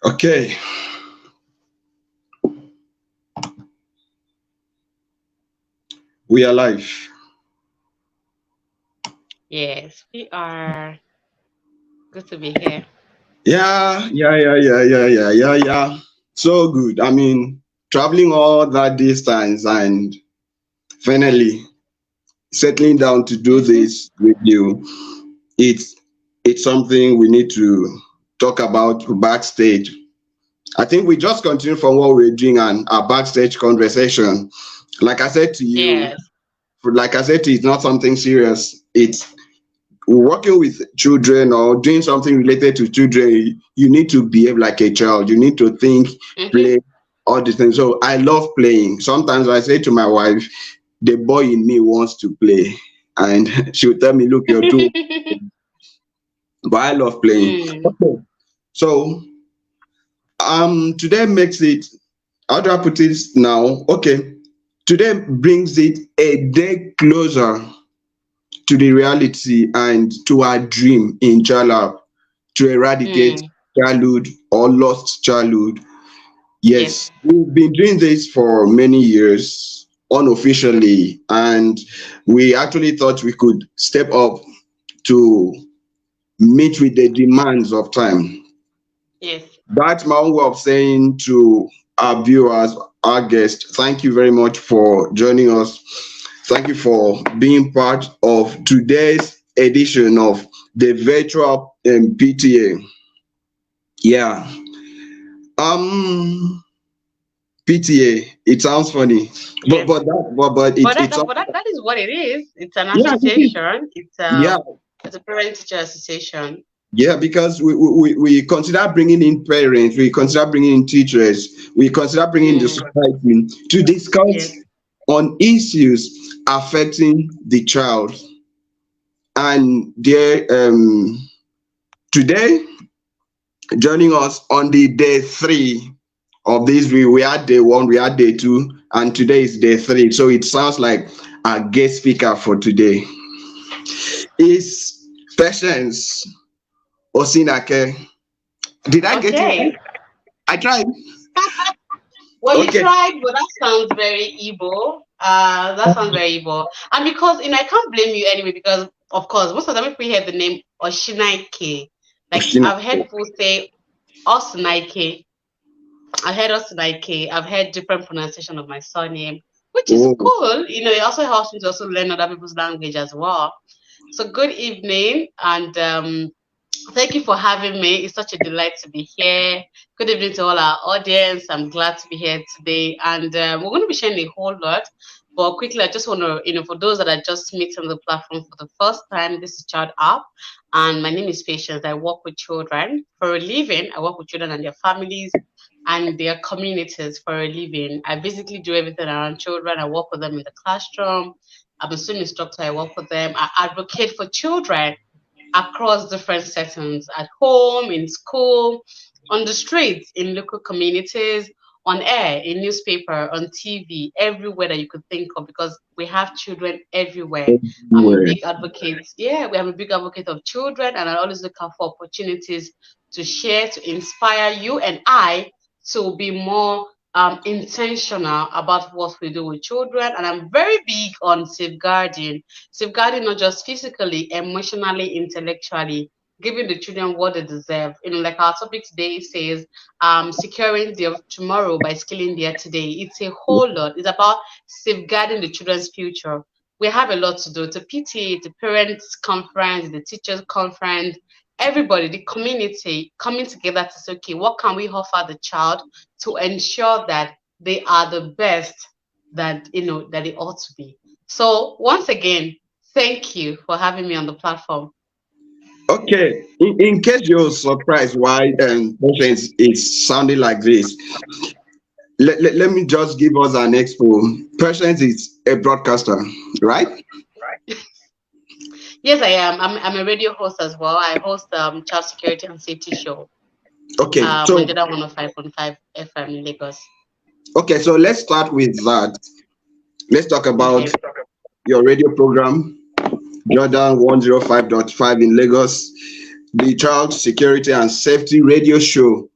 Okay, we are live. Yes, we are. Good to be here. Yeah. So good. I mean, traveling all that distance and finally settling down to do Mm-hmm. this with you. It's it's something we need to talk about backstage. I think we just continue from what we're doing and our backstage conversation. Like I said to you, Yes. like I said to you, it's not something serious. It's working with children or doing something related to children. You need to behave like a child. You need to think, Mm-hmm. play, all these things. So I love playing. Sometimes I say to my wife, the boy in me wants to play. And she will tell me, look, you're too, but I love playing. Mm. Okay. So today makes it, how do I put it now? Okay. Today brings it a day closer to the reality and to our dream in Jalap to eradicate Mm. childhood or lost childhood. Yes. Yes, we've been doing this for many years unofficially, and we actually thought we could step up to meet with the demands of time. Yes. That's my own way of saying to our viewers, our guests, thank you very much for joining us. Thank you for being part of today's edition of the virtual PTA. Yeah. Um PTA. It sounds funny, but Yes. it, But that, it's that but that, that is what it is. It's an yeah, it is. association. Yeah, It's a parent teacher association. yeah, because we consider bringing in parents, we consider bringing in teachers, we consider bringing the Mm. society to discuss Yes. on issues affecting the child. And there, today, joining us on the day three of this, we had day one, we had day two, and today is day three. So it sounds like our guest speaker for today is Patience Osinake. Did I get it right? Okay. I tried. Well, you Okay. tried, but that sounds very Igbo. That sounds very Igbo. And because, I can't blame you anyway, because, of course, most of the time if we hear the name Oshinaike, like, I've heard Osinake. people say Osinaike. I've heard Osinaike. I've heard different pronunciation of my surname, which is Oh, cool. It also helps me to also learn other people's language as well. So, good evening, and thank you for having me. It's such a delight to be here. Good evening to all our audience. I'm glad to be here today. And we're going to be sharing a whole lot. But quickly, I just want to, for those that are just meeting the platform for the first time, this is Child Up. And my name is Patience. I work with children for a living. I work with children and their families and their communities for a living. I basically do everything around children. I work with them in the classroom. I'm a swim instructor. I work with them. I advocate for children across different settings at home, in school, on the streets, in local communities, on air, in newspaper, on TV, everywhere that you could think of, because we have children everywhere. I'm a everywhere. big advocate. Yeah, we have a big advocate of children, and I always look out for opportunities to share, to inspire you and I to be more intentional about what we do with children. And I'm very big on safeguarding not just physically, emotionally, intellectually, giving the children what they deserve. Like our topic today says, securing their tomorrow by skilling their today. It's a whole lot. It's about safeguarding the children's future. We have a lot to do. The PTA, the parents conference, the teachers conference, everybody, the community coming together to say, okay, what can we offer the child to ensure that they are the best that they ought to be. So once again, thank you for having me on the platform. Okay. In case you're surprised why Patience is sounding like this, let me just give us an expo. Patience is a broadcaster, right? Yes, I am. I'm a radio host as well. I host child security and safety show Okay. on So Jada 105.5 FM in Lagos. okay, so let's start with that. Let's talk about Okay. your radio program, Jordan 105.5 in Lagos, the Child Security and Safety Radio Show.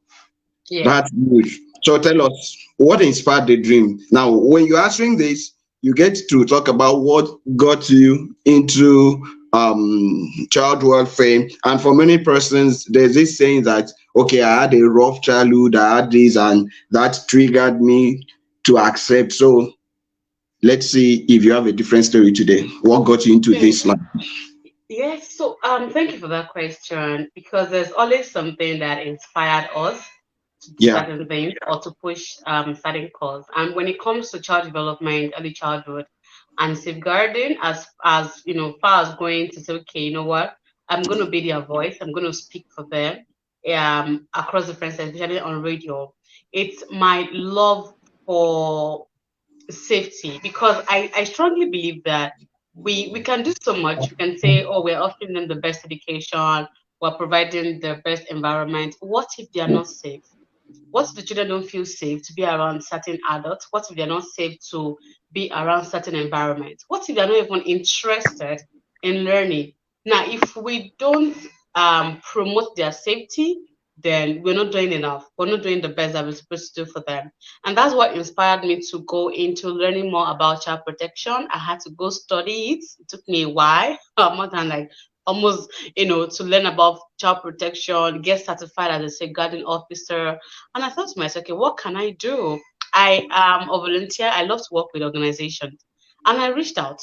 Yes. That's good. So tell us what inspired the dream. Now, when you're answering this, you get to talk about what got you into child welfare. And for many persons, there's this saying that, okay, I had a rough childhood, I had this, and that triggered me to accept. So let's see if you have a different story today. What got you into Hmm. this line? Yes, so thank you for that question because there's always something that inspired us to do Yeah, certain things or to push certain cause. And when it comes to child development, early childhood, and safeguarding, as far as going to say, okay, you know what, I'm going to be their voice, I'm going to speak for them, across different sectors, especially on radio. It's my love for safety because I strongly believe that we can do so much. We can say, oh, we're offering them the best education, we're providing the best environment. What if they are not safe? What if the children don't feel safe to be around certain adults? What if they're not safe to be around certain environments? What if they're not even interested in learning? Now, if we don't promote their safety, then we're not doing enough. We're not doing the best that we're supposed to do for them. And that's what inspired me to go into learning more about child protection. I had to go study it. It took me a while, more than like almost, to learn about child protection, get certified as a safeguarding officer. And I thought to myself, okay, what can I do? I am a volunteer. I love to work with organizations. And I reached out,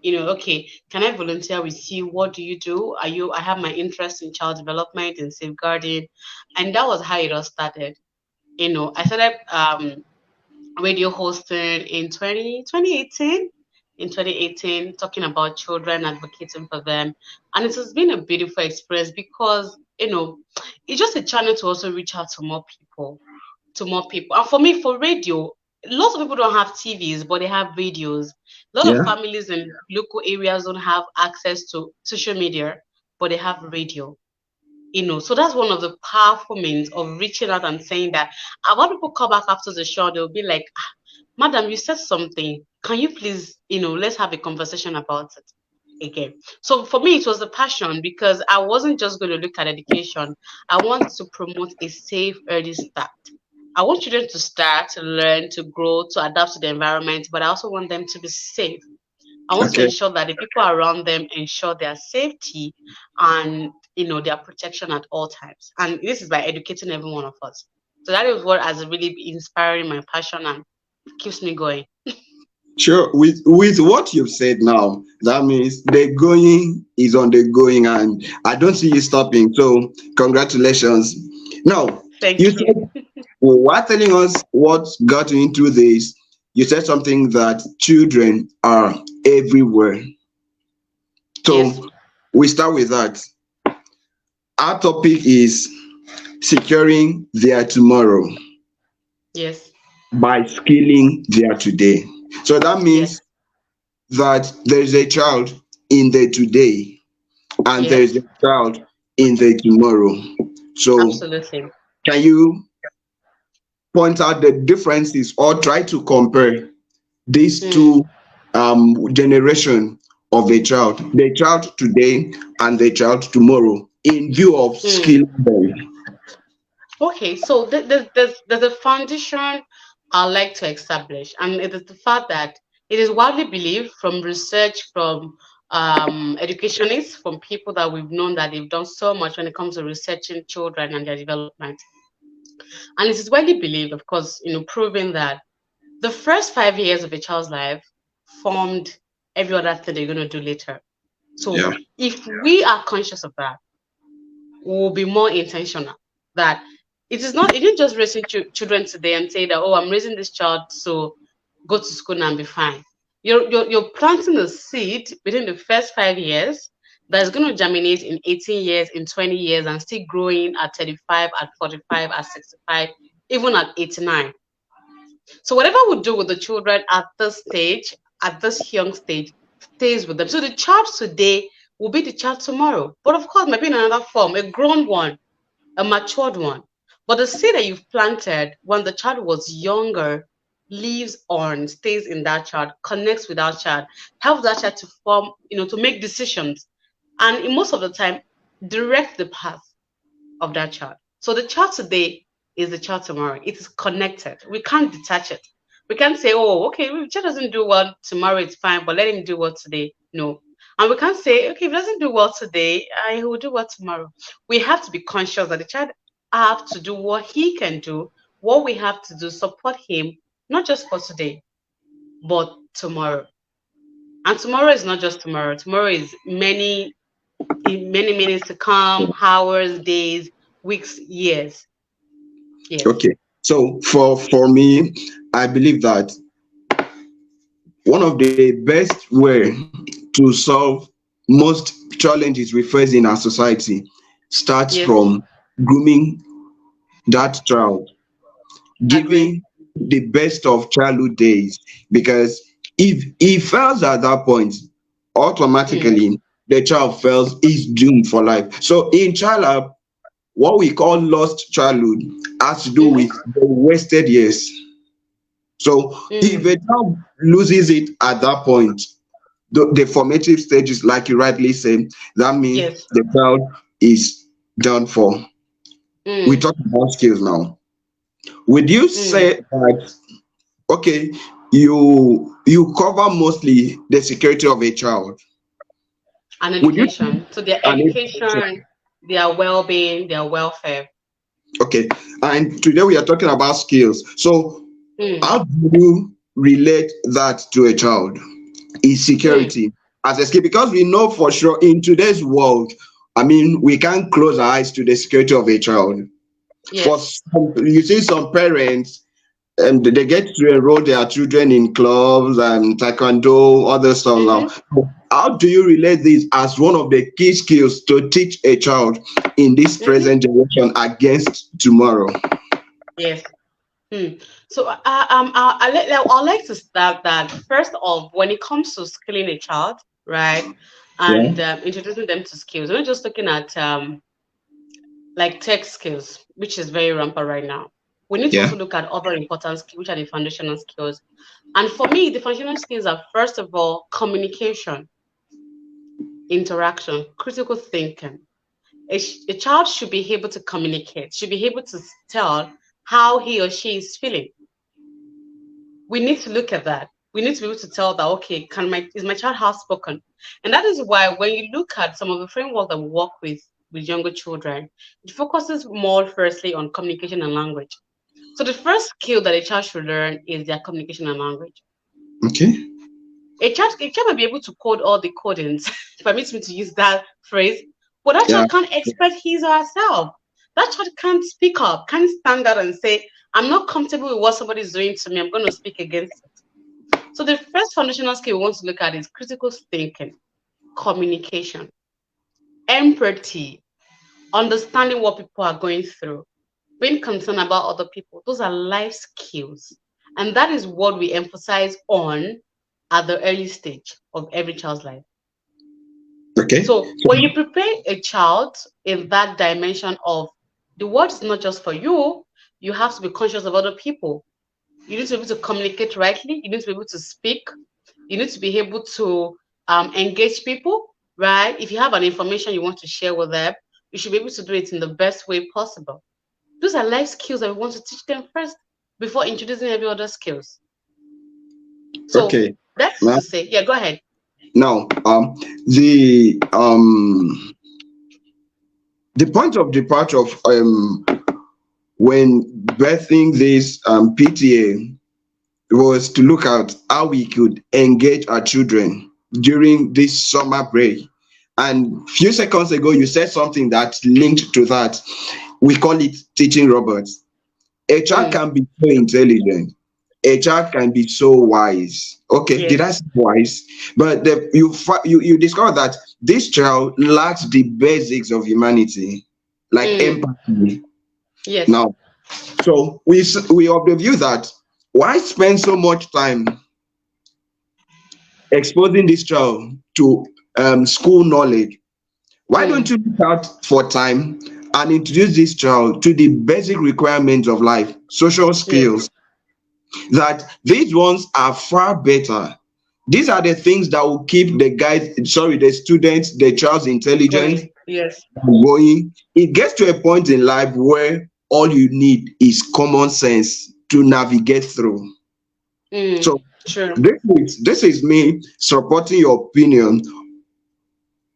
okay, can I volunteer with you? What do you do? I have my interest in child development and safeguarding. And that was how it all started. I started radio hosting in 2018. In 2018, talking about children, advocating for them. And it has been a beautiful experience because, it's just a channel to also reach out to more people, to more people. And for me, for radio, lots of people don't have TVs, but they have radios. A lot of yeah. families in local areas don't have access to social media, but they have radio. So that's one of the powerful means of reaching out and saying that. A lot of people come back after the show, they'll be like, "Ah, Madam, you said something. Can you please, let's have a conversation about it again." So for me, it was a passion because I wasn't just going to look at education. I want to promote a safe early start. I want children to start, to learn, to grow, to adapt to the environment, but I also want them to be safe. I want to Okay. ensure that the people around them ensure their safety and their protection at all times. And this is by educating every one of us. So that is what has really been inspiring my passion and keeps me going. Sure. With what you've said now, that means the going is on the going, and I don't see you stopping. So congratulations. Now, Thank you you. said while telling us what got you into this, you said something that children are everywhere. Yes, So we start with that. Our topic is securing their tomorrow yes, by skilling their today. So that yes, means that there is a child in the today and there is yes, a child in the tomorrow. So absolutely. can you point out the differences or try to compare these Hmm. two generation of a child, the child today and the child tomorrow, in view of Hmm. skill building? Okay, so there's a foundation I like to establish, and it is the fact that it is widely believed from research, from educationists, from people that we've known that they've done so much when it comes to researching children and their development. And it is widely believed, of course, proving that the first 5 years of a child's life formed every other thing they're going to do later. So Yeah. if we are conscious of that, will be more intentional. That it is not, you didn't just raising children today and say that, oh, I'm raising this child, so go to school and be fine. You're planting a seed within the first 5 years that is going to germinate in 18 years, in 20 years, and still growing at 35, at 45, at 65, even at 89. So whatever we do with the children at this stage, at this young stage, stays with them. So the child today will be the child tomorrow. But of course, maybe in another form, a grown one, a matured one. But the seed that you've planted when the child was younger lives on, stays in that child, connects with that child, helps that child to form, to make decisions. And in most of the time, direct the path of that child. So the child today is the child tomorrow. It is connected. We can't detach it. We can't say, oh, okay, if the child doesn't do well tomorrow, it's fine, but let him do well today. No. And we can't say, okay, if he doesn't do well today, he will do well tomorrow. We have to be conscious that the child have to do what he can do, what we have to do, support him, not just for today, but tomorrow. And tomorrow is not just tomorrow. Tomorrow is many minutes to come, hours, days, weeks, years. Yes. Okay. So for me, I believe that one of the best way to solve most challenges we face in our society starts Yes. from grooming that child, Agree. giving the best of childhood days. Because if he fails at that point, Mm. automatically the child fails, is doomed for life. So in childhood, what we call lost childhood has to do Mm-hmm. with the wasted years. So if Mm. a child loses it at that point, the formative stages, like you rightly say, that means Yes. the child is done for. We Mm. talk about skills now. Would you Mm. say that okay, you cover mostly the security of a child? And Would you education. So their and education, their well-being, their welfare. okay, and today we are talking about skills. So Mm. how do you relate that to a child? Is Mm. security as a skill? Because we know for sure in today's world, I mean, we can't close our eyes to the security of a child. For Yes. some, you see some parents, and they get to enroll their children in clubs and taekwondo, other stuff now. Mm-hmm. How do you relate this as one of the key skills to teach a child in this Mm-hmm. present generation against tomorrow? Yes. Mm. So I'd like to start that first off, when it comes to skilling a child, right, Yeah, and introducing them to skills, we're not just looking at like tech skills, which is very rampant right now. We need to yeah. also look at other important skills, which are the foundational skills. And for me, the foundational skills are first of all communication, interaction, critical thinking. A child should be able to communicate, should be able to tell how he or she is feeling. We need to look at that. We need to be able to tell that, okay, is my child outspoken? And that is why when you look at some of the framework that we work with younger children, it focuses more firstly on communication and language. So the first skill that a child should learn is their communication and language. Okay. A child may be able to code all the codings, permits me to use that phrase, but that Yeah. child can't express his or herself. That child can't speak up, can't stand out and say, I'm not comfortable with what somebody is doing to me, I'm going to speak against it. So the first foundational skill we want to look at is critical thinking, communication, empathy, understanding what people are going through, being concerned about other people. Those are life skills. And that is what we emphasize on at the early stage of every child's life. Okay. So when you prepare a child in that dimension of the world is not just for you, you have to be conscious of other people. You need to be able to communicate rightly. You need to be able to speak. You need to be able to engage people, right? If you have an information you want to share with them, you should be able to do it in the best way possible. Those are life skills that we want to teach them first before introducing every other skills. So Okay. that's Now, to say, yeah, go ahead. now the point of departure of when birthing this PTA was to look at how we could engage our children during this summer break. And few seconds ago, you said something that linked to that. We call it teaching robots. A child Mm, can be so intelligent. A child can be so wise. Okay, did yes, I say wise? But you discover that this child lacks the basics of humanity, like mm, empathy. yes, Now, so we of the view that why spend so much time exposing this child to school knowledge? Why don't mm, you look out for time and introduce this child to the basic requirements of life, social yes, skills, that these ones are far better. These are the things that will keep the students, the child's intelligence going, yes, going. It gets to a point in life where all you need is common sense to navigate through. So True. this is me supporting your opinion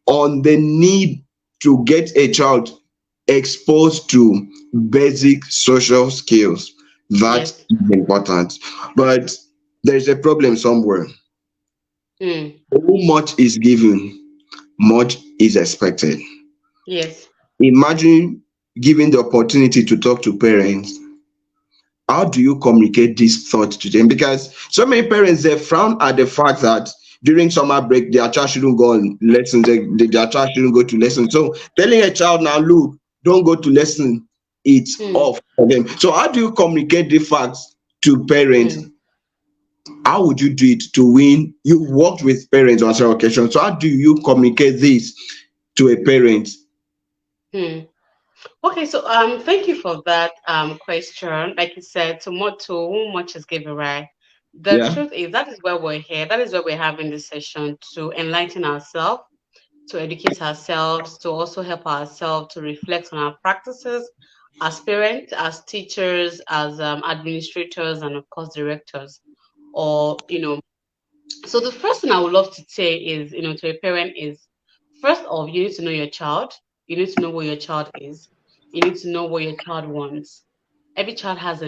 on the need to get a child exposed to basic social skills. That Yes. is important. But there's a problem somewhere. Mm. Too much is given, much is expected. Yes. Imagine giving the opportunity to talk to parents. How do you communicate this thought to them? Because so many parents, they frown at the fact that during summer break their child shouldn't go on lessons, their child shouldn't go to lessons. So telling a child now, look, don't go to lesson, it's Mm. off for them. So how do you communicate the facts to parents? Mm. How would you do it to win? You worked with parents on several occasions, so how do you communicate this to a parent? Mm. Okay, so thank you for that question. Like you said, to whom much is given, right? The Yeah. truth is that is why we're here. That is why we're having this session to enlighten ourselves, to educate ourselves, to also help ourselves to reflect on our practices as parents, as teachers, as administrators, and of course directors. Or so the first thing I would love to say is, to a parent is, first off, you need to know your child. You need to know what your child is. You need to know what your child wants. Every child has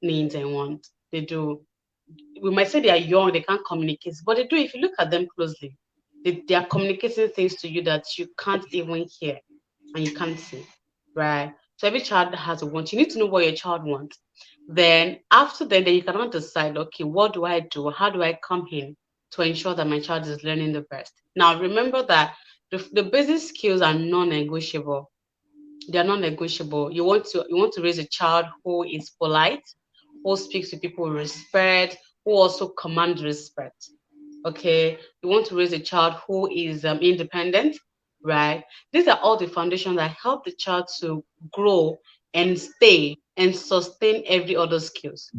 needs and wants. They do. We might say they are young, they can't communicate, but they do. If you look at them closely, they are communicating things to you that you can't even hear and you can't see, right? So every child has a want. You need to know what your child wants. Then after that, then you cannot decide, okay, what do I do? How do I come in to ensure that my child is learning the best? Now remember that the basic skills are non-negotiable. They are non-negotiable. You want to raise a child who is polite, who speaks to people with respect, who also commands respect. Okay, you want to raise a child who is independent, right? These are all the foundations that help the child to grow and stay and sustain every other skills.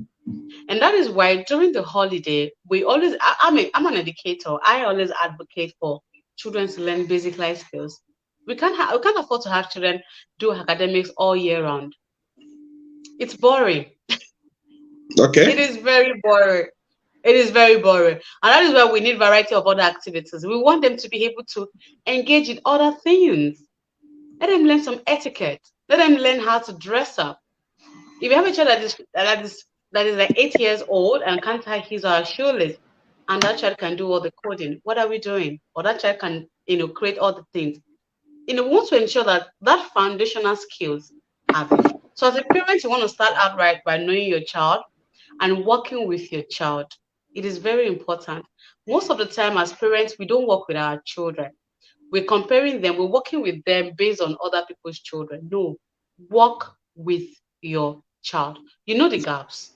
And that is why during the holiday, we always, I'm an educator. I always advocate for children to learn basic life skills. We can't afford to have children do academics all year round. It's boring. It Okay. is very boring. It is very boring. And that is why we need variety of other activities. We want them to be able to engage in other things. Let them learn some etiquette. Let them learn how to dress up. If you have a child that is like 8 years old and can't tie his or her shoelace, and that child can do all the coding, what are we doing? Or that child can, create all the things. We want to ensure that that foundational skills are there. So as a parent, you want to start out right by knowing your child and working with your child. It is very important. Most of the time, as parents, we don't work with our children. We're comparing them, we're working with them based on other people's children. No, work with your child. You know the gaps.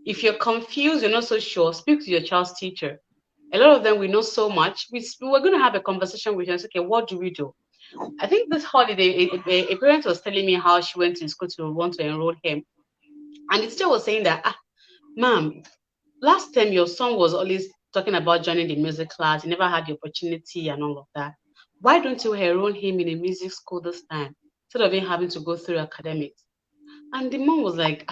If you're confused, you're not so sure, speak to your child's teacher. A lot of them, we know so much. We're going to have a conversation with them. Okay, what do we do? I think this holiday, a parent was telling me how she went to school to want to enroll him. And the teacher was saying that, ma'am, last time your son was always talking about joining the music class. He never had the opportunity and all of that. Why don't you enroll him in a music school this time instead of him having to go through academics? And the mom was like,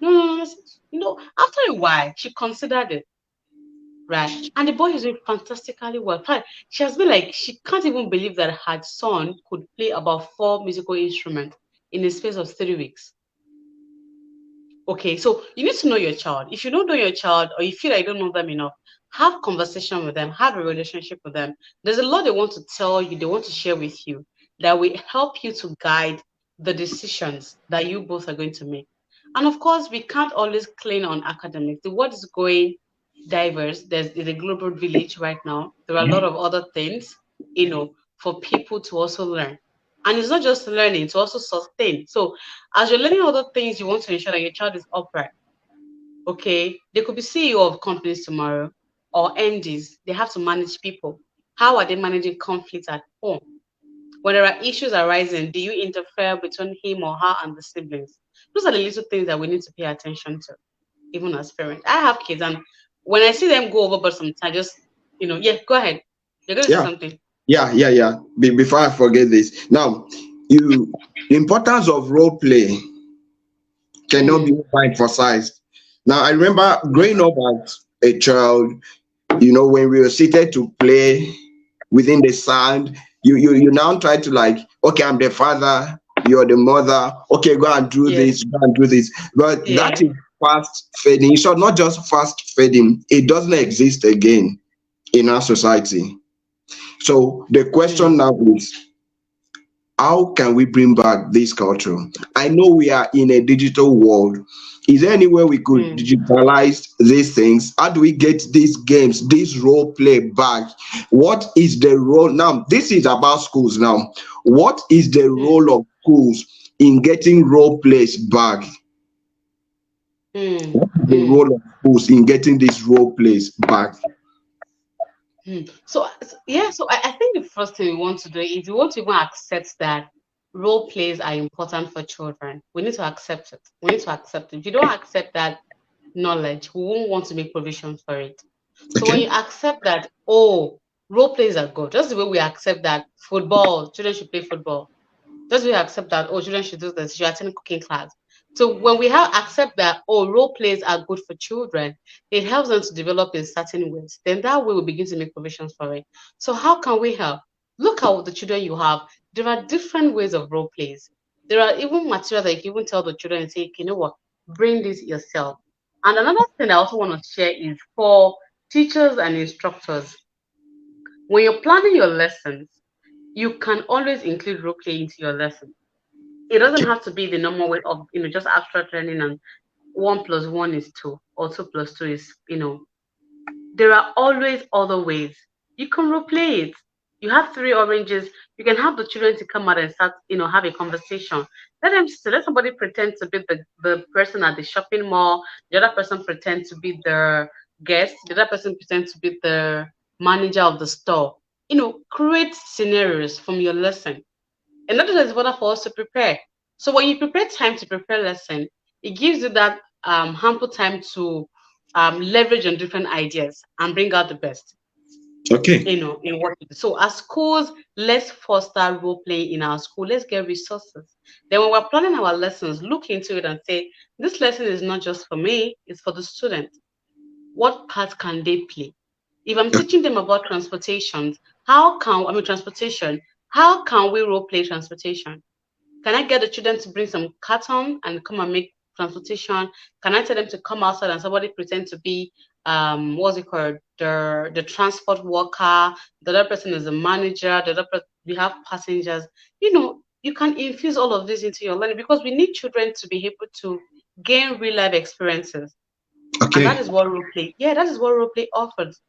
no, no, no. After a while, she considered it, right? And the boy is doing fantastically well. In fact, she has been like, she can't even believe that her son could play about four musical instruments in the space of 3 weeks. Okay, so you need to know your child. If you don't know your child or you feel like you don't know them enough, have conversation with them, have a relationship with them. There's a lot they want to tell you, they want to share with you that will help you to guide the decisions that you both are going to make. And of course, we can't always clean on academics. The world is going diverse. There's a global village right now. There are a lot of other things, for people to also learn. And it's not just learning, to also sustain. So as you're learning other things, you want to ensure that your child is upright. Okay, they could be CEO of companies tomorrow or MDs. They have to manage people. How are they managing conflicts at home? When there are issues arising, do you interfere between him or her and the siblings? Those are the little things that we need to pay attention to, even as parents. I have kids, and when I see them go over, but sometimes just, yeah, go ahead. You're going to say Yeah. something. Yeah. Before I forget this, now, you the importance of role play cannot be overemphasized. Now, I remember growing up as a child, when we were seated to play within the sand, you now try to, like, okay, I'm the father, you're the mother, okay, go and do Yes. this, go and do this. But Yeah. that is fast fading. In short, not just fast fading, it doesn't exist again in our society. So the question Mm. now is, how can we bring back this culture? I know we are in a digital world. Is there any way we could Mm. digitalize these things? How do we get these games, this role play back? What is the role now? This is about schools now. What is the Mm. role of schools in getting role plays back? Mm. What is the Mm. role of schools in getting these role plays back? So I think the first thing we want to do is we want to even accept that role plays are important for children. We need to accept it. We need to accept it. If you don't accept that knowledge, we won't want to make provisions for it. So when Okay. you accept that, oh, role plays are good, just the way we accept that football, children should play football, just we accept that, oh, children should do this, you attend cooking class. So when we have accept that, oh, role plays are good for children, it helps them to develop in certain ways. Then that way we begin to make provisions for it. So how can we help? Look at the children you have. There are different ways of role plays. There are even materials that you can even tell the children and say, you know what, bring this yourself. And another thing I also want to share is for teachers and instructors. When you're planning your lessons, you can always include role play into your lesson. It doesn't Okay. have to be the normal way of just abstract learning and 1 plus 1 is 2 or 2 plus 2 is there are always other ways. You can replay it. You have 3 oranges. You can have the children to come out and start, have a conversation. Let somebody pretend to be the person at the shopping mall. The other person pretend to be the guest. The other person pretend to be the manager of the store. Create scenarios from your lesson. And that is important for us to prepare. So when you prepare time to prepare lesson, it gives you that ample time to leverage on different ideas and bring out the best, Okay. in what you do. So as schools, let's foster role play in our school. Let's get resources. Then when we're planning our lessons, look into it and say, this lesson is not just for me, it's for the student. What part can they play? If I'm teaching them about transportation, transportation, how can we role play transportation? Can I get the children to bring some carton and come and make transportation? Can I tell them to come outside and somebody pretend to be what's it called? The transport worker, the other person is the manager, we have passengers. You can infuse all of this into your learning because we need children to be able to gain real life experiences. And that Okay. is what role play, yeah, that is what role play offers.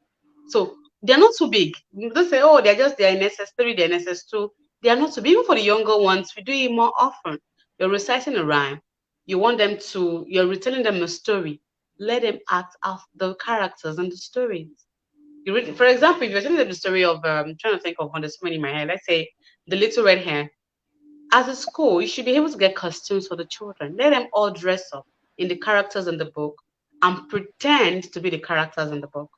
So they're not too big. You don't say, oh, they're in SS3, they're in SS2. They are not too big. Even for the younger ones, we do it more often. You're reciting a rhyme. You're retelling them a story. Let them act out the characters and the stories. For example, if you're telling them the story of, I'm trying to think of one, there's so many in my head. Let's say the little red hair. As a school, you should be able to get costumes for the children. Let them all dress up in the characters in the book and pretend to be the characters in the book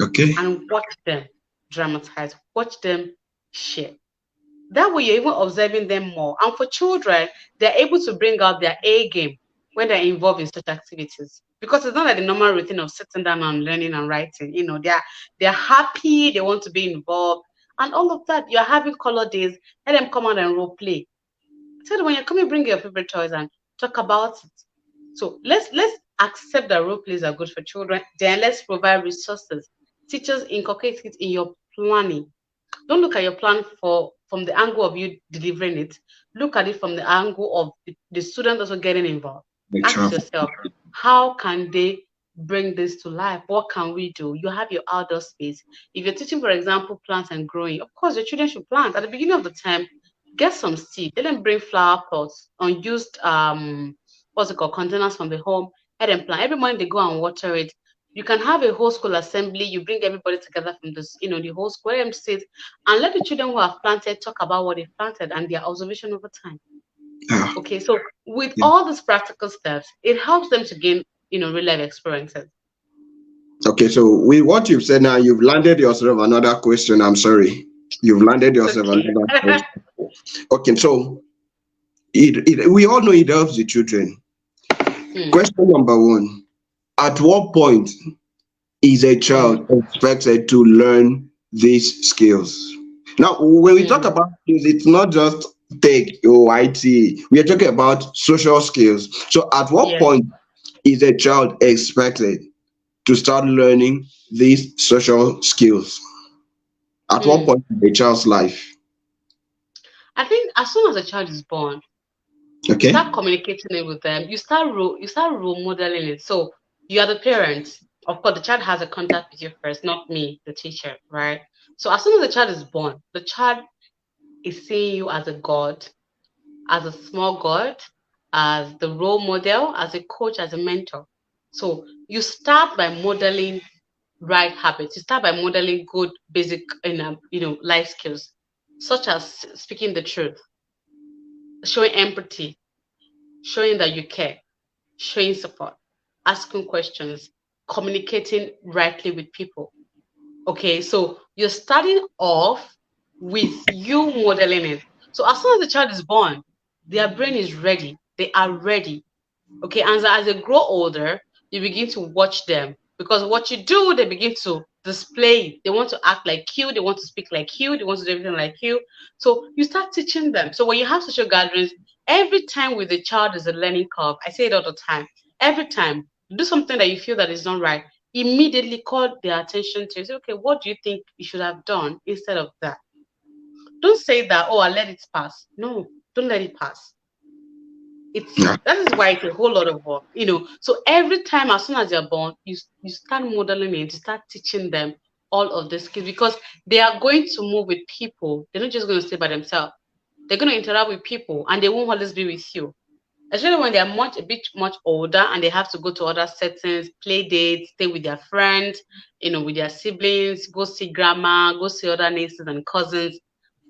Okay. and watch them dramatize, watch them share. That way, you're even observing them more. And for children, they're able to bring out their A game when they're involved in such activities. Because it's not like the normal routine of sitting down and learning and writing. They're happy, they want to be involved, and all of that. You're having color days, let them come out and role play. So that when you're coming, bring your favorite toys and talk about it. So let's accept that role plays are good for children. Then let's provide resources. Teachers inculcate it in your planning. Don't look at your plan from the angle of you delivering it. Look at it from the angle of the student also getting involved. The Ask child. yourself, how can they bring this to life? What can we do? You have your outdoor space. If you're teaching, for example, plants and growing, of course, your children should plant. At the beginning of the term, get some seed. Let them bring flower pots, unused what's it called, containers from the home. Let them plant. Every morning they go and water it. You can have a whole school assembly. You bring everybody together from the whole school. Let them sit and let the children who have planted talk about what they've planted and their observation over time. Ah, Okay, so with yeah. all these practical steps, it helps them to gain, real life experiences. Okay, so with what you've said now, you've landed yourself another question. I'm sorry. You've landed It's yourself okay. another question. Okay, so we all know it helps the children. Mm, Question number one: at what point is a mm, child expected to learn these skills? Now, when we talk mm, about skills, it's not just tech or IT. We are talking about social skills. So, at what yes. point is a child expected to start learning these social skills? At what Mm. point in a child's life? I think as soon as a child is born, you Okay. start communicating it with them. You start role modeling it. So you are the parent. Of course, the child has a contact with you first, not me, the teacher, right? So as soon as the child is born, the child is seeing you as a god, as a small god, as the role model, as a coach, as a mentor. So you start by modeling right habits. You start by modeling good basic life skills, such as speaking the truth, showing empathy, showing that you care, showing support, asking questions, communicating rightly with people. Okay, so you're starting off with you modeling it. So as soon as the child is born, their brain is ready. They are ready. Okay, and as they grow older, you begin to watch them because what you do, they begin to display. They want to act like you, they want to speak like you, they want to do everything like you. So you start teaching them. So when you have social gatherings, every time with the child is a learning curve. I say it all the time. Every time you do something that you feel that is not right, immediately call their attention to you. Say, okay, what do you think you should have done instead of that? Don't say that, oh, I let it pass. No, don't let it pass. It's Yeah. that is why it's a whole lot of work. So every time as soon as they're born, you start modeling it, you start teaching them all of these skills because they are going to move with people. They're not just going to stay by themselves. They're going to interact with people and they won't always be with you, especially when they're much older and they have to go to other settings, play dates, stay with their friends, with their siblings, go see grandma, go see other nieces and cousins.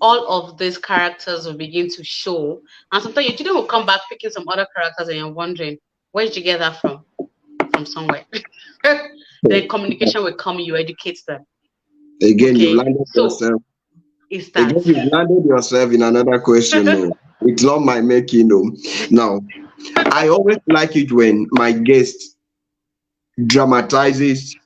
All of these characters will begin to show, and sometimes your children will come back picking some other characters, and you're wondering, where did you get that from? From somewhere. Then communication will come, you educate them. Again, you've Okay, landed so yourself. it Again, starts. you've landed yourself in another question. No, it's not my making. No. Now, I always like it when my guest dramatizes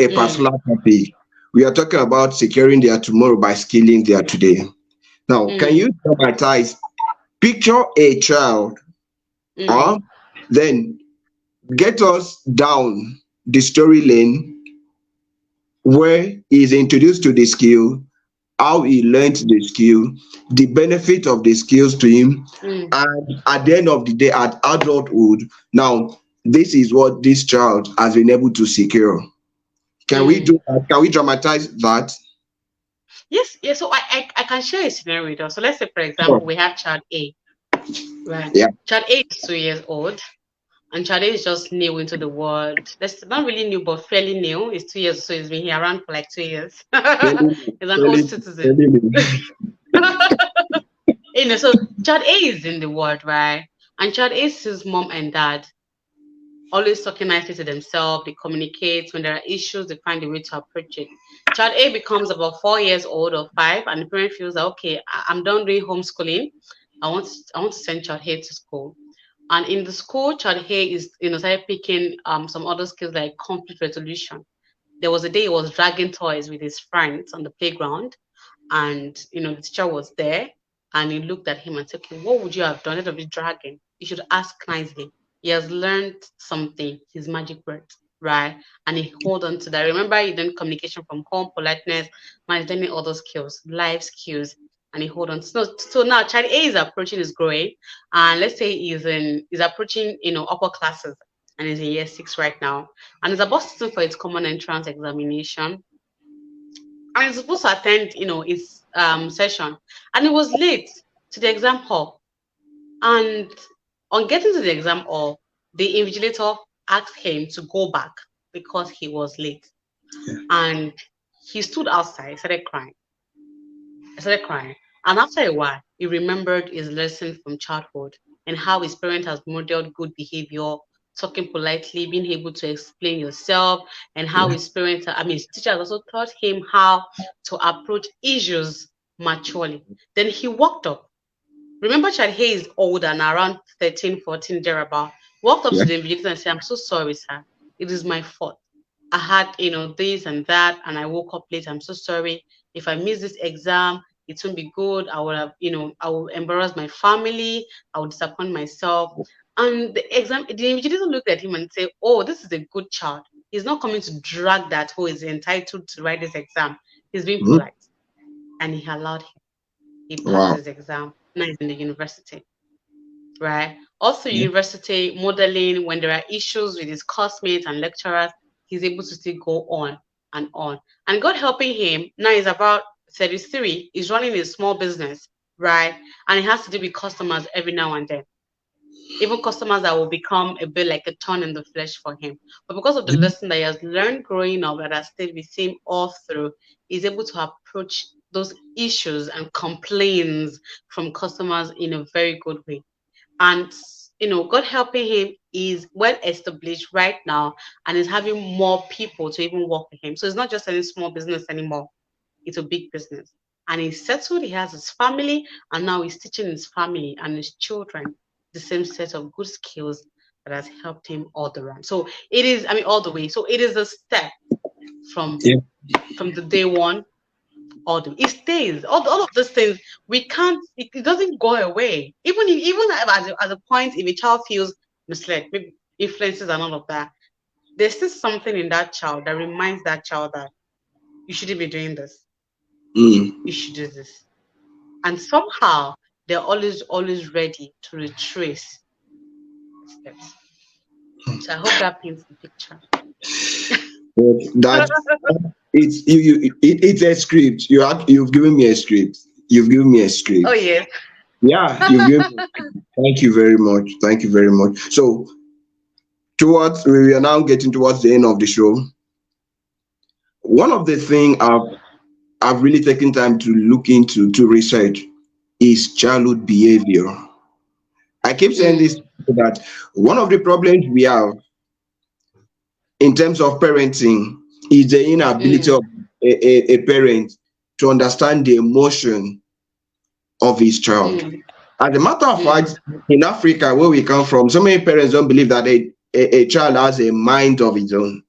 a Mm, particular topic. We are talking about securing their tomorrow by skilling their yeah. today. Now, can Mm, you dramatize? Picture a child, mm, uh, then get us down the story lane where he is introduced to the skill, how he learned the skill, the benefit of the skills to him, mm, and at the end of the day, at adulthood, now this is what this child has been able to secure. Can we mm. do that? Can we dramatize that? Yes, yes. So I can share a scenario with us. So let's say, for Sure. example, we have child A, right? Yeah. Child A is 2 years old, and child A is just new into the world. That's not really new, but fairly new. He's 2 years, so he's been here around for like 2 years. Telling me, He's an old telling me, citizen. telling me. So child A is in the world, right? And child A sees mom and dad always talking nicely to themselves. They communicate. When there are issues, they find a way to approach it. Child A becomes about 4 years old or 5, and the parent feels that okay, I'm done doing homeschooling. I want to send child A to school. And in the school, child A is started picking some other skills like conflict resolution. There was a day he was dragging toys with his friends on the playground, and the teacher was there, and he looked at him and said, okay, what would you have done instead of you dragging? You should ask nicely. He has learned something, his magic words, right? And he hold on to that. Remember, he learned communication from home, politeness, man, he's learning other skills, life skills, and he hold on. So now child A is approaching, is growing, and let's say he's approaching, upper classes, and he's in year 6 right now, and he's about to for its common entrance examination, and he's supposed to attend, his session, and he was late to the exam hall. And on getting to the exam hall, the invigilator asked him to go back because he was late. And he stood outside, started crying. I started crying. And after a while, he remembered his lesson from childhood and how his parent has modeled good behavior, talking politely, being able to explain yourself, and how Yeah. his parents, his teacher has also taught him how to approach issues maturely. Then he walked up. Remember, Chad Hay is older and around 13, 14, thereabout. Walked up Yeah. to the invigilator and said, "I'm so sorry, sir. It is my fault. I had, this and that, and I woke up late. I'm so sorry. If I miss this exam, it won't be good. I will have, I will embarrass my family. I will disappoint myself." And the invigilator looked at him and said, "Oh, this is a good child. He's not coming to drag that who is entitled to write this exam. He's being Mhm. polite." And he allowed him. He passed Wow. his exam. Now he's in the university, right? Also, Yeah. university modeling, when there are issues with his classmates and lecturers, he's able to still go on and on. And God helping him, now he's about 33, he's running a small business, right? And he has to deal with customers every now and then. Even customers that will become a bit like a thorn in the flesh for him. But because of the lesson that he has learned growing up that has stayed with him all through, he's able to approach those issues and complaints from customers in a very good way. And God helping him is well established right now and is having more people to even work with him. So it's not just any small business anymore, it's a big business. And he's settled, he has his family, and now he's teaching his family and his children the same set of good skills that has helped him all the way. So it is, all the way. So it is a step from Yeah. from the day one, all the it stays. All of those things we can't. It doesn't go away. Even at a point, if a child feels misled, maybe influences and all of that, there's still something in that child that reminds that child that you shouldn't be doing this. You Mm. should do this. And somehow they're always ready to retrace the steps. So I hope that paints the picture. But that it's it's a script. You've given me a script. You've given me a Oh script. yes. Yeah, you've given me. Thank you very much. Thank you very much. So towards we are now getting towards the end of the show. One of the thing I've really taken time to look into to research is childhood behavior. I keep saying this Mm, that one of the problems we have in terms of parenting is the inability mm, of a parent to understand the emotion of his child. mm, As a matter of mm, fact, in Africa, where we come from, so many parents don't believe that a child has a mind of his own.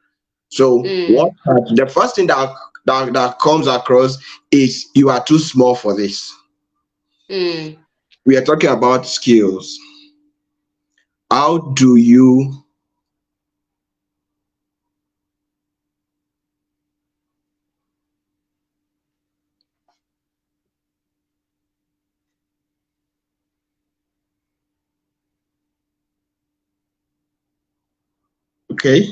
So what mm, the first thing that comes across is you are too small for this. mm. We are talking about skills. How do you okay?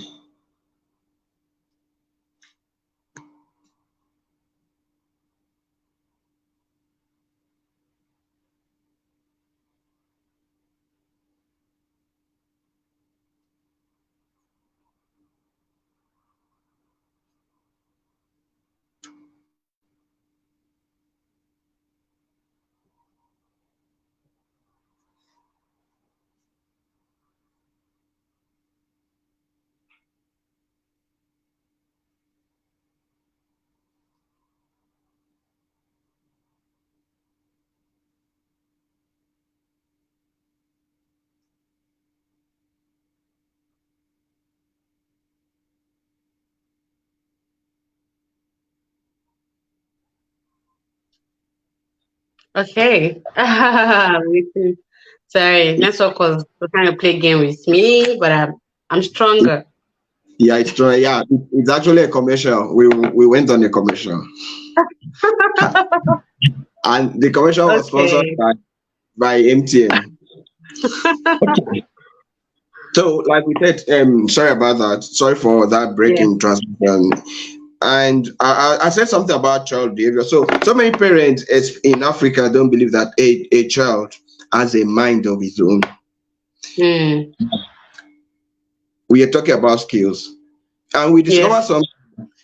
Okay. Sorry, network was trying to play game with me, but I'm stronger. Yeah, it's true. Yeah, it's actually a commercial. We went on a commercial, and the commercial was sponsored Okay. by MTN. So, like we said, sorry about that. Sorry for that break Yeah. in transmission. And I said something about child behavior. So many parents in Africa don't believe that a child has a mind of his own. Mm. We are talking about skills, and we discover Yes. some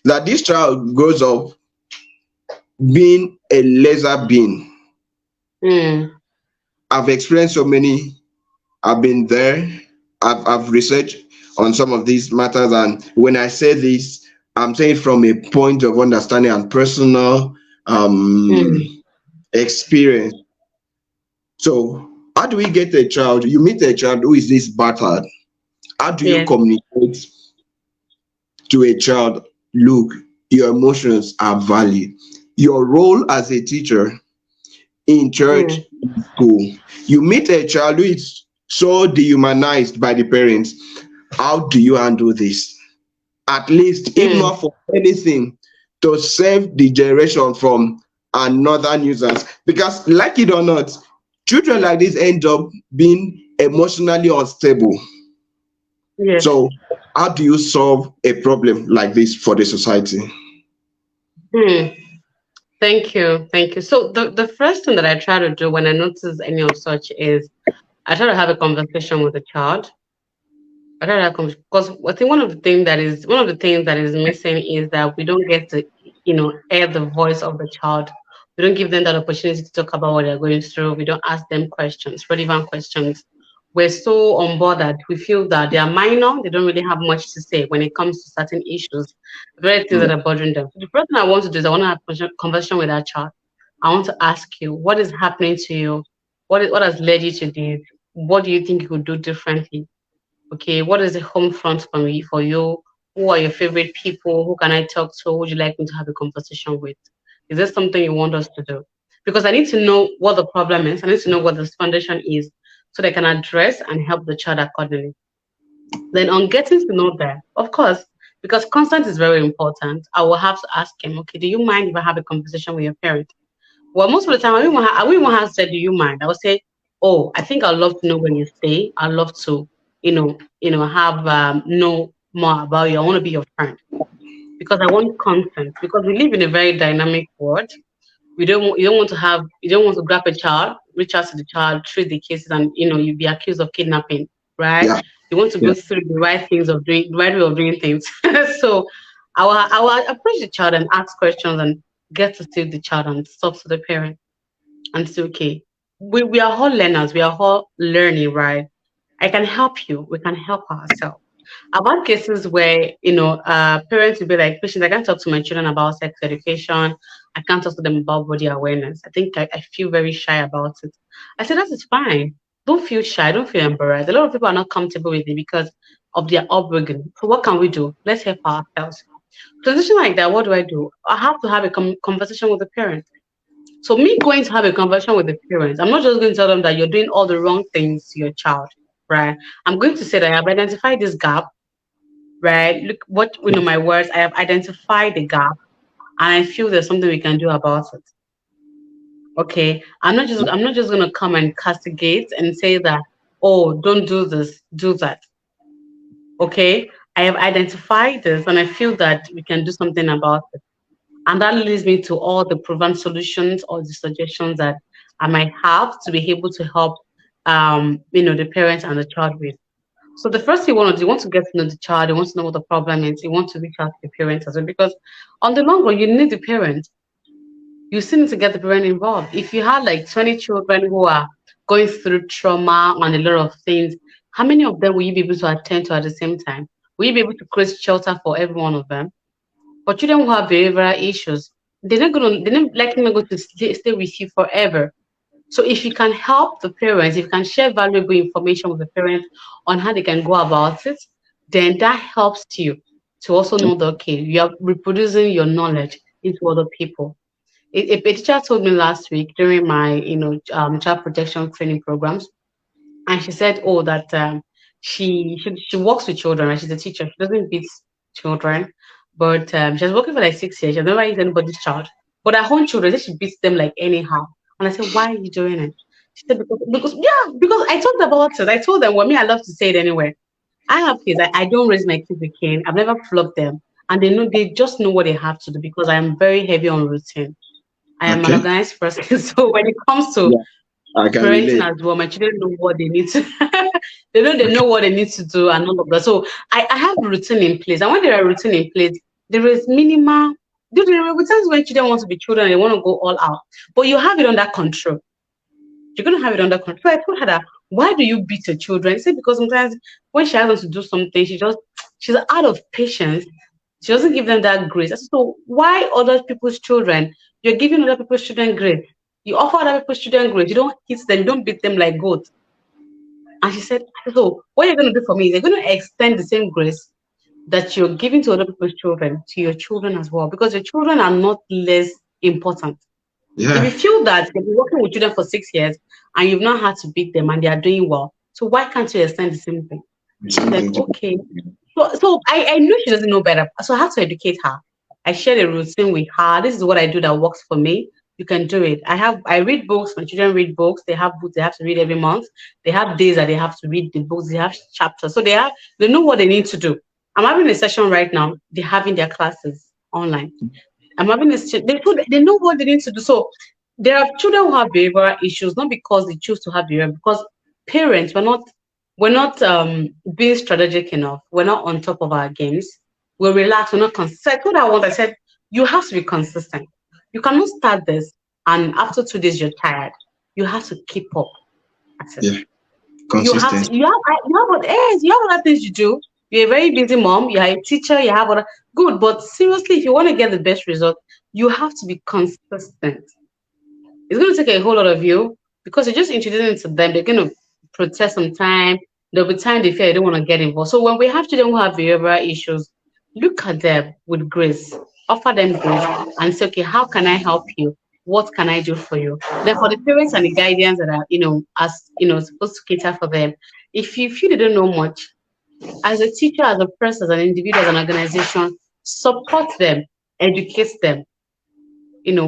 that this child grows up being a laser being. Mm. I've experienced so many. I've been there. I've researched on some of these matters, and when I say this, I'm saying from a point of understanding and personal Mm. experience. So, how do we get a child? You meet a child who is this battered. How do you Yes. communicate to a child, look, your emotions are valid? Your role as a teacher in church, Mm, in school, you meet a child who is so dehumanized by the parents. How do you handle this? At least, if mm, not for anything, to save the generation from another nuisance. Because, like it or not, children like this end up being emotionally unstable. yes. So, how do you solve a problem like this for the society? Mm. Thank you. Thank you. So the first thing that I try to do when I notice any of such is I try to have a conversation with the child. I try to have because I think one of the things that is missing is that we don't get to, hear the voice of the child. We don't give them that opportunity to talk about what they're going through. We don't ask them questions, relevant questions. We're so unbothered. We feel that they are minor. They don't really have much to say when it comes to certain issues, very things that Yeah. are bothering them. So the first thing I want to do is I want to have a conversation with that child. I want to ask you, what is happening to you? What has led you to this? What do you think you could do differently? Okay, what is the home front for me for you? Who are your favorite people? Who can I talk to? Who would you like me to have a conversation with? Is this something you want us to do? Because I need to know what the problem is. I need to know what the foundation is so they can address and help the child accordingly. Then on getting to know that, of course, because consent is very important, I will have to ask him, okay, do you mind if I have a conversation with your parent? Well, most of the time, I wouldn't want to say, "Do you mind?" I would say, "Oh, I think I'd love to know where you stay. I'd love to, have know more about you. I want to be your friend because I want consent. Because we live in a very dynamic world. You don't want to grab a child, reach out to the child, treat the cases, and you be accused of kidnapping, right? Yeah. You want to Yeah. go through the right way of doing things. So, I will approach the child and ask questions and get to see the child and talk to the parent and say, okay, we are all learners, we are all learning, right? I can help you, we can help ourselves. I've had cases where, parents will be like, patients, I can't talk to my children about sex education. I can't talk to them about body awareness. I think I feel very shy about it. I said, that is fine. Don't feel shy. Don't feel embarrassed. A lot of people are not comfortable with it because of their upbringing. So what can we do? Let's help ourselves. Transition like that, what do I do? I have to have a conversation with the parent. So me going to have a conversation with the parents, I'm not just going to tell them that you're doing all the wrong things to your child, right? I'm going to say that I have identified this gap, right? Look, what my words, I have identified the gap, and I feel there's something we can do about it. Okay, I'm not just gonna come and castigate and say that, oh, don't do this, do that. Okay, I have identified this, and I feel that we can do something about it. And that leads me to all the proven solutions or the suggestions that I might have to be able to help, the parents and the child with. So the first thing you want to do, you want to get to know the child, you want to know what the problem is, you want to reach out to the parents as well, because on the long run, you need the parents. You still need to get the parent involved. If you had like 20 children who are going through trauma and a lot of things, how many of them will you be able to attend to at the same time? Will you be able to create shelter for every one of them? For children who have behavioral issues, they're not likely not going to stay with you forever. So if you can help the parents, if you can share valuable information with the parents on how they can go about it, then that helps you to also know that okay, you are reproducing your knowledge into other people. A teacher told me last week during my child protection training programs, and she said, "Oh, that she works with children. Right? She's a teacher. She doesn't beat children, but she's working for like 6 years. She's never hit anybody's child. But her own children, she beats them like anyhow." And I said, "Why are you doing it?" She said, because I talked about it. I told them, well, me, I love to say it anyway. I have kids. I don't raise my kids with cane. I've never flogged them, and they just know what they have to do because I am very heavy on routine. I am an Okay. organized person. So when it comes to Yeah. I can parenting relate. as well, my children know what they need to they know what they need to do and all of that. So I have routine in place. And when there are routine in place, there is minimal there will be times when children want to be children and they want to go all out. But you have it under control. You're gonna have it under control. So I told her that why do you beat your children? She said because sometimes when she has them to do something, she's out of patience. She doesn't give them that grace. I said, so why other people's children? You're giving other people's children grace. You offer other people's children grace. You don't hit them, you don't beat them like goats. And she said, so what you're going to do for me is you're going to extend the same grace that you're giving to other people's children to your children as well, because your children are not less important. If Yeah. you feel that you've been working with children for 6 years and you've not had to beat them and they are doing well, so why can't you extend the same thing? Like, Something to okay. So I knew she doesn't know better. So I had to educate her. I shared a routine with her. This is what I do that works for me. You can do it. I read books. My children read books. They have books they have to read every month. They have days that they have to read the books. They have chapters. So they know what they need to do. I'm having a session right now. They're having their classes online. I'm having this. They know what they need to do. So there are children who have behavioral issues, not because they choose to have behavior, because parents we're not being strategic enough. We're not on top of our games. We're relaxed. We're not consistent. What I want, I said, you have to be consistent. You cannot start this and after 2 days you're tired. You have to keep up. That's it. yeah, You have consistency. to. You have other things you do. You're a very busy mom. You're a teacher. You have other good. But seriously, if you want to get the best result, you have to be consistent. It's going to take a whole lot of you because you're just introducing it to them. They're going to protest some time. There'll be time they feel they don't want to get involved. So when we have children who have behavioral issues, look at them with grace, offer them grace, and say, okay, how can I help you? What can I do for you? Then for the parents and the guardians that are, as supposed to cater for them, if you feel they don't know much, as a teacher, as a person, as an individual, as an organization, support them, educate them,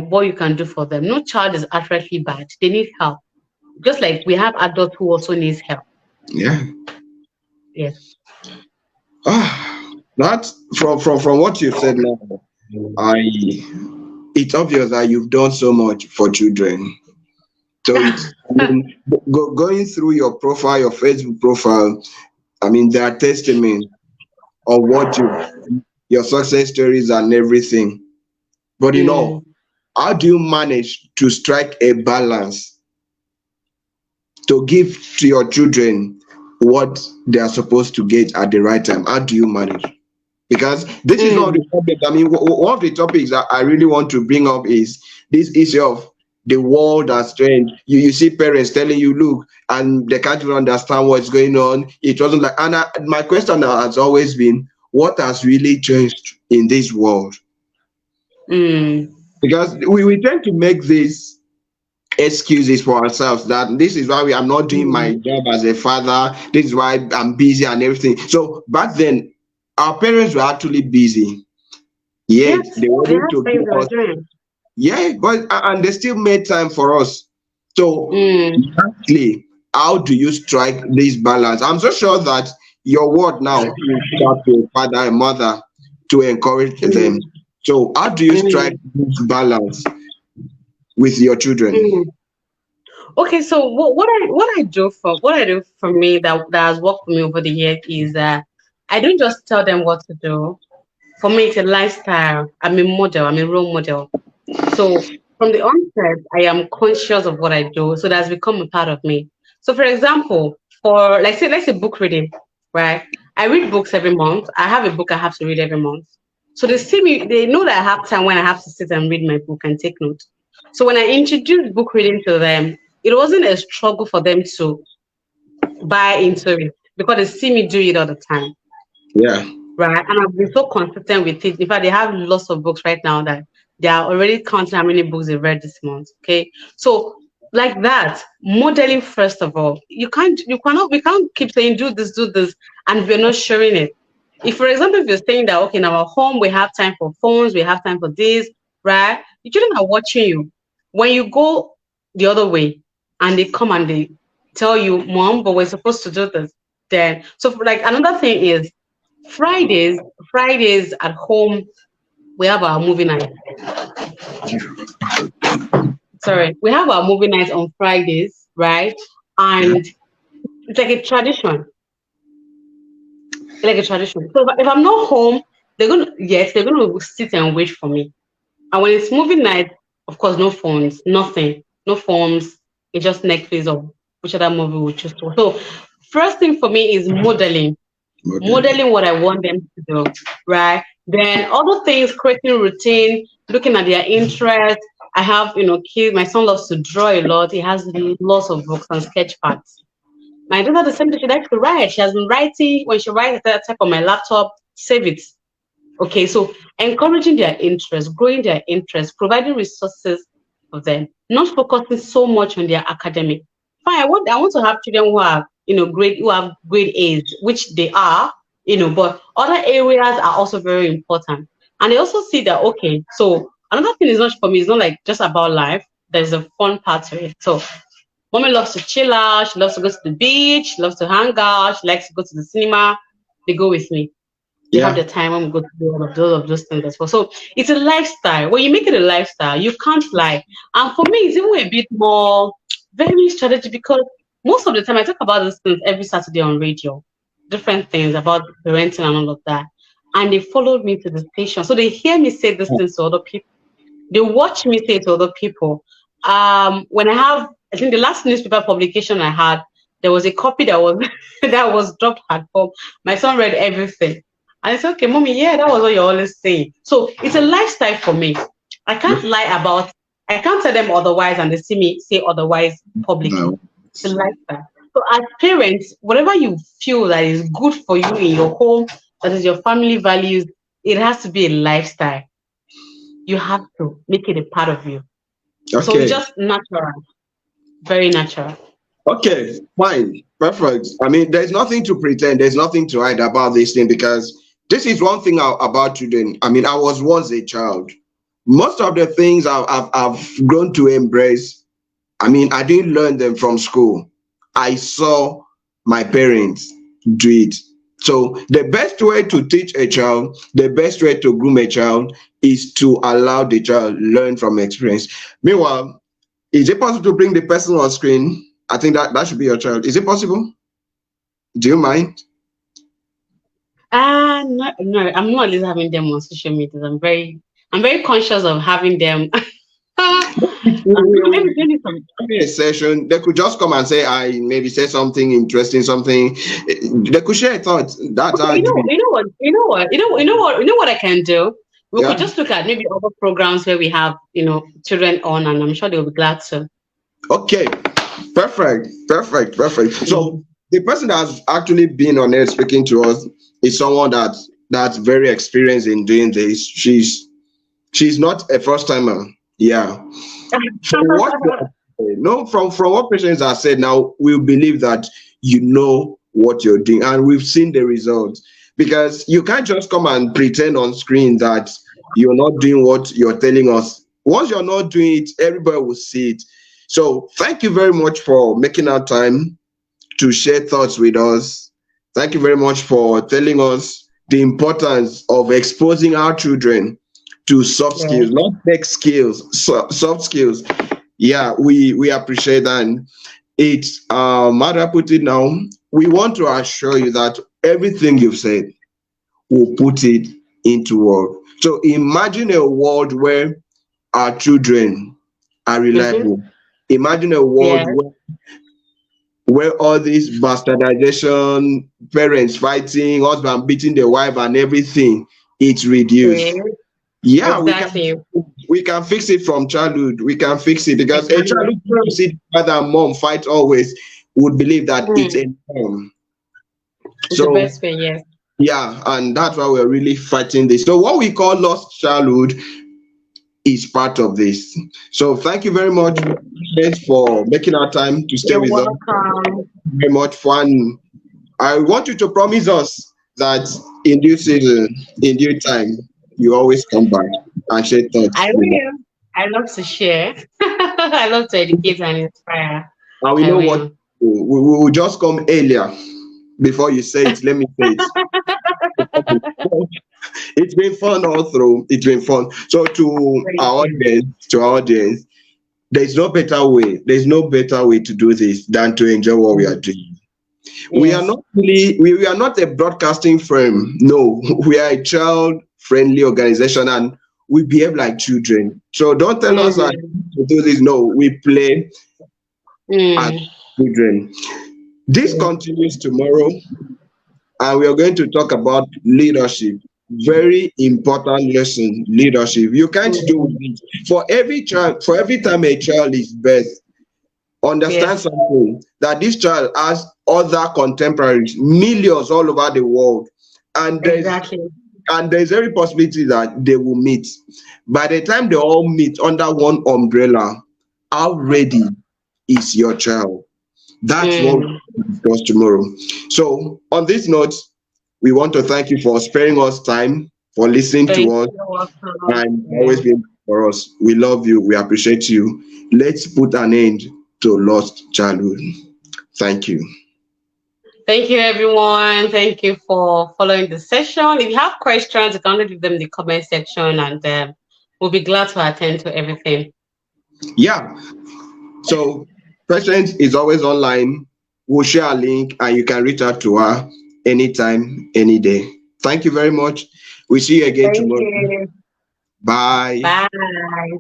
what you can do for them. No child is outrightly bad. They need help. Just like we have adults who also needs help. Yeah. Yes. That's from what you've said now. I it's obvious that you've done so much for children. So going through your profile, your Facebook profile. I mean, there are testaments of what your success stories and everything. But Mm. how do you manage to strike a balance to give to your children what they are supposed to get at the right time? How do you manage? Because this is not the Mm. topic. I mean, one of the topics that I really want to bring up is this issue of the world has changed. You see parents telling you, look, and they can't even understand what's going on. It wasn't like, and my question has always been, what has really changed in this world? Mm. Because we tend to make these excuses for ourselves that this is why I'm not doing my Mm. job as a father, this is why I'm busy and everything. So back then, our parents were actually busy, yet Yes, they were they able have to things give they were us, doing. yeah, but and they still made time for us. So Mm. lastly, how do you strike this balance? I'm so sure that your word now is out to a father and mother to encourage them. Mm. So how do you strike Mm. this balance with your children? Mm. Okay, so what I do for me that has worked for me over the years is that I don't just tell them what to do. For me, it's a lifestyle. I'm a model. I'm a role model. So from the onset, I am conscious of what I do. So that's become a part of me. So for example, for let's say book reading, right? I read books every month. I have a book I have to read every month. So they see me, they know that I have time when I have to sit and read my book and take notes. So when I introduced book reading to them, it wasn't a struggle for them to buy into it because they see me do it all the time. Yeah. Right. And I've been so consistent with it. In fact, they have lots of books right now that they are already counting how many books they've read this month. Okay. So like that, modeling first of all. We can't keep saying do this, and we're not showing it. If for example, if you're saying that okay, in our home we have time for phones, we have time for this, right? The children are watching you. When you go the other way and they come and they tell you, Mom, but we're supposed to do this, then so like another thing is Fridays, Fridays at home, we have our movie night. Sorry, we have our movie night on Fridays, right? Yeah. And it's like a tradition, like a tradition. So if I'm not home, they're gonna sit and wait for me. And when it's movie night, of course, no phones, nothing, no phones. It's just Netflix or which other movie we choose to. So first thing for me is Modeling. modeling what I want them to do, right? Then other things, creating routine, looking at their interests. I have, kids. My son loves to draw a lot. He has lots of books and sketch pads. My daughter, the same thing, she likes to write. She has been writing. When she writes, I type on my laptop, save it. Okay, so encouraging their interest, growing their interest, providing resources for them, not focusing so much on their academic. Fine, I want to have children who have, who have grade A's, which they are, but other areas are also very important. And they also see that, okay, so another thing is not for me, it's not like just about life. There's a fun part to it. So mommy loves to chill out, she loves to go to the beach, she loves to hang out, she likes to go to the cinema. They go with me. They have Yeah. the time when we go to do all of those things as well. So it's a lifestyle. When you make it a lifestyle, you can't lie. And for me, it's even a bit more very strategic because most of the time I talk about these things every Saturday on radio, different things about parenting and all of that. And they followed me to the station. So they hear me say these things to other people. They watch me say it to other people. When I think the last newspaper publication I had, there was a copy that was that was dropped at home. My son read everything. And I said, okay, mommy, yeah, that was what you're always saying. So it's a lifestyle for me. I can't lie about I can't tell them otherwise and they see me say otherwise publicly. No. It's a lifestyle. So as parents, whatever you feel that is good for you in your home, that is your family values, it has to be a lifestyle. You have to make it a part of you. So it's Okay. just natural, very natural. Okay. Fine. Perfect. I mean, there's nothing to pretend. There's nothing to hide about this thing because this is one thing about children. I mean, I was once a child. Most of the things I've grown to embrace, I mean, I didn't learn them from school. I saw my parents do it. So the best way to teach a child, the best way to groom a child is to allow the child learn from experience. Meanwhile, is it possible to bring the person on screen? I think that should be your child. Is it possible? Do you mind? No, no, I'm not always having them on social media. I'm very conscious of having them. Maybe some. A session, they could just come and say, I maybe say something interesting, something. They could share thoughts. That's Okay, how I do it. you know what I can do. We could Yeah. just look at maybe other programs where we have children on, and I'm sure they'll be glad to. Okay. Perfect. Perfect. Perfect. Mm. So the person that's actually been on air speaking to us is someone that's very experienced in doing this. She's not a first timer. Yeah. From what no from what patients are said now, we believe that you know what you're doing, and we've seen the results. Because you can't just come and pretend on screen that you're not doing what you're telling us. Once you're not doing it, everybody will see it. So thank you very much for making our time to share thoughts with us. Thank you very much for telling us the importance of exposing our children to soft Yeah. skills, not tech skills, soft skills. Yeah, we appreciate that. And it's how do I put it now? We want to assure you that everything you've said will put it into work. So imagine a world where our children are Mm-hmm. reliable. Imagine a world Yeah. where all this bastardization, parents fighting, husband beating the wife and everything, it's reduced. Yeah. Yeah, Exactly. we can fix it from childhood. We can fix it because a Exactly. child who see father and mom fight always would believe that it's Mm. a norm. It's the So best way. Yes. yeah, and that's why we're really fighting this. So what we call lost childhood is part of this. So thank you very much Mm. for making our time to stay You're with us. welcome. Very much fun. I want you to promise us that in due season, in due time, you always come back and share thoughts I with us. will. I love to share. I love to educate and inspire. And we I know what will. we will just come earlier before you say it. Let me say it. It's been fun all through. It's been fun. So Thank you. to our audience, there's no better way. There's no better way to do this than to enjoy what we are Mm. doing. We are Yes. not really we are not a broadcasting firm. No, we are a child friendly organization and we behave like children. So don't tell us that Mm-hmm. to do this. No, we play as Mm. children. This Yeah. continues tomorrow, and we are going to talk about leadership. Very important lesson, leadership. You can't do Mm. it. For every time a child is birthed, understand Yes. something, that this child has other contemporaries, millions all over the world, and Exactly. there's every possibility that they will meet. By the time they all meet under one umbrella, how ready is your child? That's what Mm. we discuss tomorrow. So on this note, we want to thank you for sparing us time, for listening to Thank us, you. Welcome. and Yeah. always being for us. We love you. We appreciate you. Let's put an end to lost childhood. Thank you. Thank you, everyone. Thank you for following the session. If you have questions, you can leave them in the comment section, and we'll be glad to attend to everything. Yeah. So President is always online. We'll share a link and you can reach out to her anytime, any day. Thank you very much. We'll see you again Thank tomorrow. you. Bye. Bye.